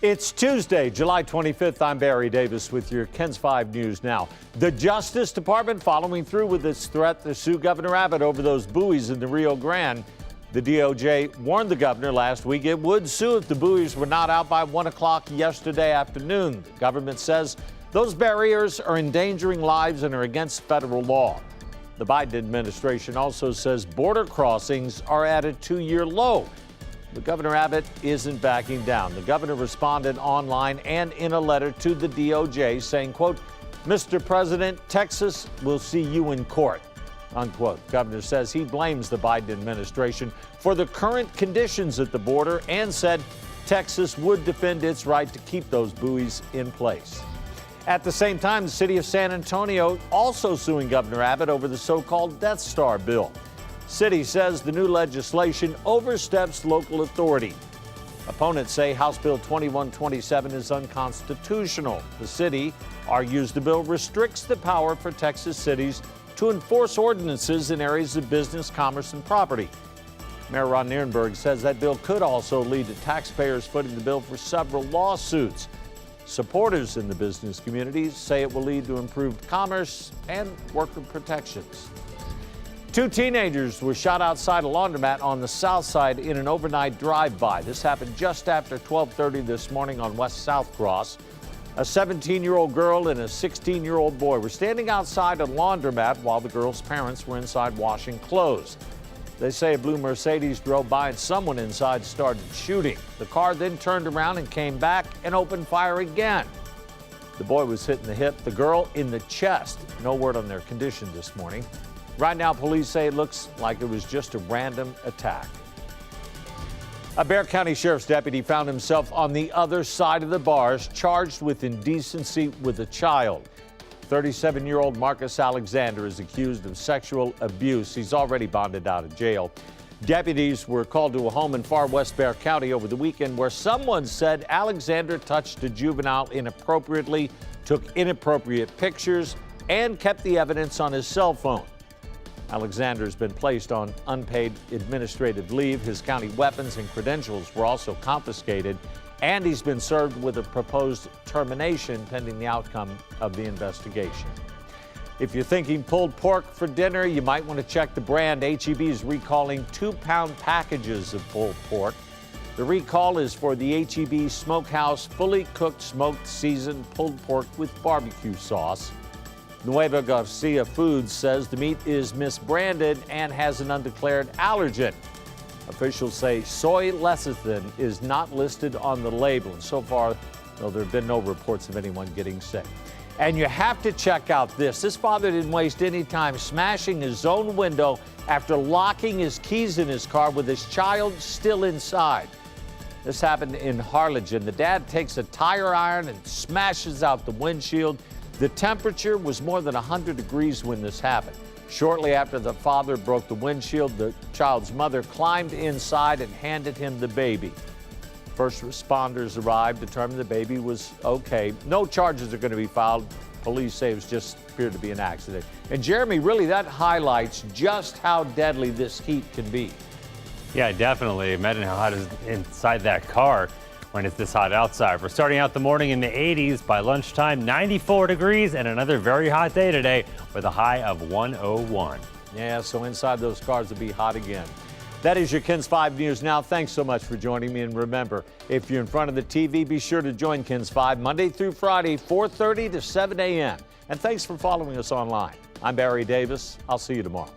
It's Tuesday, July 25th. I'm Barry Davis with your KENS 5 News Now. The Justice Department following through with its threat to sue Governor Abbott over those buoys in the Rio Grande. The DOJ warned the governor last week it would sue if the buoys were not out by 1 o'clock yesterday afternoon. The government says those barriers are endangering lives and are against federal law. The Biden administration also says border crossings are at a 2-year low. But Governor Abbott isn't backing down. The governor responded online and in a letter to the DOJ saying, quote, "Mr. President, Texas will see you in court," unquote. The governor says he blames the Biden administration for the current conditions at the border and said Texas would defend its right to keep those buoys in place. At the same time, the city of San Antonio also suing Governor Abbott over the so-called Death Star bill. City says the new legislation oversteps local authority. Opponents say House Bill 2127 is unconstitutional. The city argues the bill restricts the power for Texas cities to enforce ordinances in areas of business, commerce, and property. Mayor Ron Nirenberg says that bill could also lead to taxpayers footing the bill for several lawsuits. Supporters in the business community say it will lead to improved commerce and worker protections. 2 teenagers were shot outside a laundromat on the south side in an overnight drive-by. This happened just after 12:30 this morning on West South Cross. A 17-year-old girl and a 16-year-old boy were standing outside a laundromat while the girl's parents were inside washing clothes. They say a blue Mercedes drove by and someone inside started shooting. The car then turned around and came back and opened fire again. The boy was hit in the hip, the girl in the chest. No word on their condition this morning. Right now, police say it looks like it was just a random attack. A Bexar County Sheriff's deputy found himself on the other side of the bars, charged with indecency with a child. 37-year-old Marcus Alexander is accused of sexual abuse. He's already bonded out of jail. Deputies were called to a home in far west Bexar County over the weekend where someone said Alexander touched a juvenile inappropriately, took inappropriate pictures, and kept the evidence on his cell phone. Alexander has been placed on unpaid administrative leave. His county weapons and credentials were also confiscated, and he's been served with a proposed termination pending the outcome of the investigation. If you're thinking pulled pork for dinner, you might want to check the brand. H-E-B is recalling 2-pound packages of pulled pork. The recall is for the H-E-B Smokehouse fully cooked smoked seasoned pulled pork with barbecue sauce. Nueva Garcia Foods says the meat is misbranded and has an undeclared allergen. Officials say soy lecithin is not listed on the label. And so far, though, there have been no reports of anyone getting sick. And you have to check out this. This father didn't waste any time smashing his own window after locking his keys in his car with his child still inside. This happened in Harlingen. The dad takes a tire iron and smashes out the windshield. The temperature was more than 100 degrees when this happened. Shortly after the father broke the windshield, the child's mother climbed inside and handed him the baby. First responders arrived, determined the baby was okay. No charges are going to be filed. Police say it just appeared to be an accident. And Jeremy, really that highlights just how deadly this heat can be. Yeah, definitely. Imagine how hot it is inside that car when it's this hot outside. We're starting out the morning in the 80s. By lunchtime, 94 degrees and another very hot day today with a high of 101. Yeah, so inside those cars will be hot again. That is your KENS 5 News Now. Thanks so much for joining me. And remember, if you're in front of the TV, be sure to join KENS 5 Monday through Friday, 4:30 to 7 a.m. And thanks for following us online. I'm Barry Davis. I'll see you tomorrow.